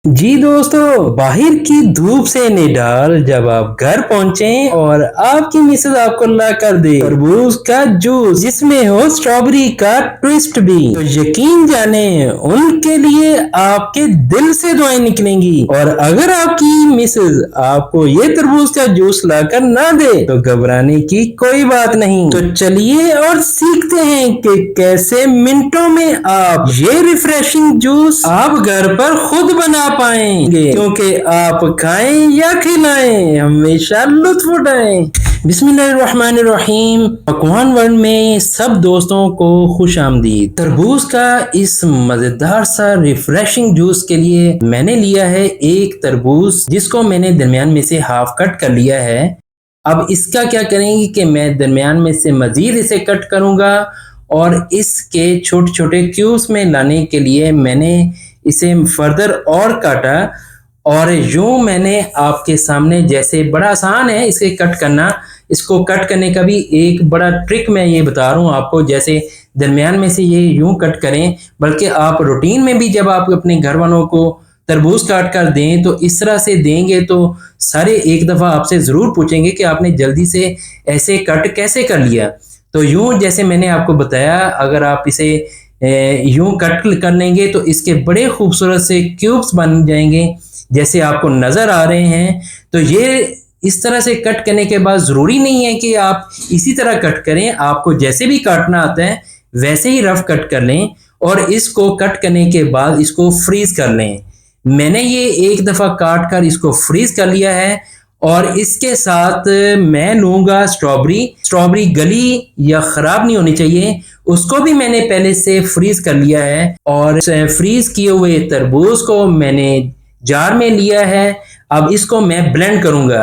जी दोस्तों, बाहर की धूप से निडाल जब आप घर पहुंचे और आपकी मिसेज आपको ला कर दे तरबूज का जूस जिसमें हो स्ट्रॉबेरी का ट्विस्ट भी, तो यकीन जाने उनके लिए आपके दिल से दुआएं निकलेंगी। और अगर आपकी मिसेज आपको ये तरबूज का जूस लाकर ना दे तो घबराने की कोई बात नहीं। तो चलिए और सीखते हैं कि कैसे मिनटों में आप ये रिफ्रेशिंग जूस आप घर पर खुद बना पाएंगे, क्योंकि आप खाएं या खिलाएं हमेशा लुत्फ उठाएं। बिस्मिल्लाहिर्रहमानिर्रहीम। पकवान वर्ल्ड में सब दोस्तों को खुश आमदीद। तरबूज का इस मजेदार सा रिफ्रेशिंग जूस के लिए मैंने लिया है एक तरबूज, जिसको मैंने दरमियान में से हाफ कट कर लिया है। अब इसका क्या करेंगे कि मैं दरमियान में से मजीद इसे कट करूंगा और इसके छोटे छोटे क्यूब्स में लाने के लिए मैंने इसे फर्दर और काटा। और यूं मैंने आपके सामने, जैसे बड़ा आसान है इसे कट करना, इसको कट करने का भी एक बड़ा ट्रिक मैं ये बता रहा हूँ आपको। जैसे दरमियान में से ये यूं कट करें, बल्कि आप रूटीन में भी जब आप अपने घर वालों को तरबूज काट कर दें तो इस तरह से देंगे तो सारे एक दफ़ा आपसे ज़रूर पूछेंगे कि आपने जल्दी से ऐसे कट कैसे कर लिया। तो यूं जैसे मैंने आपको बताया, अगर आप इसे यूं कट कर लेंगे तो इसके बड़े खूबसूरत से क्यूब्स बन जाएंगे जैसे आपको नज़र आ रहे हैं। तो ये इस तरह से कट करने के बाद ज़रूरी नहीं है कि आप इसी तरह कट करें, आपको जैसे भी काटना आता है वैसे ही रफ कट कर लें और इसको कट करने के बाद इसको फ्रीज कर लें। मैंने ये एक दफ़ा काट कर इसको फ्रीज कर लिया है और इसके साथ मैं लूँगा स्ट्रॉबेरी गली या ख़राब नहीं होनी चाहिए, उसको भी मैंने पहले से फ्रीज कर लिया है। और फ्रीज किए हुए तरबूज को मैंने जार में लिया है। अब इसको मैं ब्लेंड करूँगा।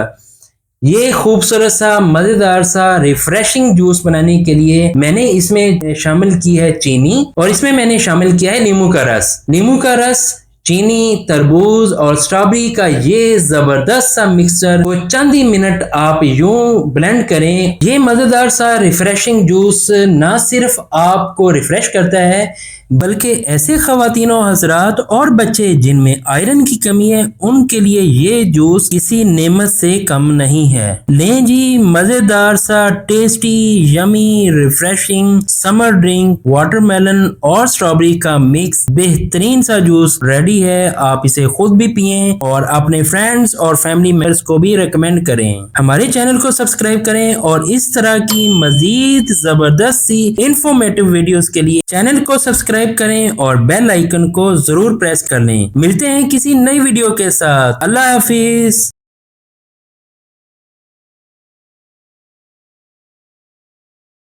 ये खूबसूरत सा मज़ेदार सा रिफ्रेशिंग जूस बनाने के लिए मैंने इसमें शामिल की है चीनी, और इसमें मैंने शामिल किया है नींबू का रस, चीनी, तरबूज और स्ट्रॉबेरी का ये जबरदस्त सा मिक्सचर को चंद ही मिनट आप यूं ब्लेंड करें। ये मजेदार सा रिफ्रेशिंग जूस ना सिर्फ आपको रिफ्रेश करता है, बल्कि ऐसे ख़वातीनो हज़रात और बच्चे जिनमें आयरन की कमी है उनके लिए ये जूस किसी नेमत से कम नहीं है। लें जी, मजेदार सा tasty yummy refreshing summer drink watermelon और स्ट्रॉबेरी का मिक्स बेहतरीन सा जूस रेडी है। आप इसे खुद भी पिएं और अपने फ्रेंड्स और फैमिली मेंबर्स को भी रेकमेंड करें। हमारे चैनल को सब्सक्राइब करें और इस तरह की मजीद जबरदस्त सी इंफॉर्मेटिव वीडियोस के लिए चैनल को सब्सक्राइब करें और बेल आइकन को जरूर प्रेस कर लें। मिलते हैं किसी नई वीडियो के साथ। अल्लाह हाफिज।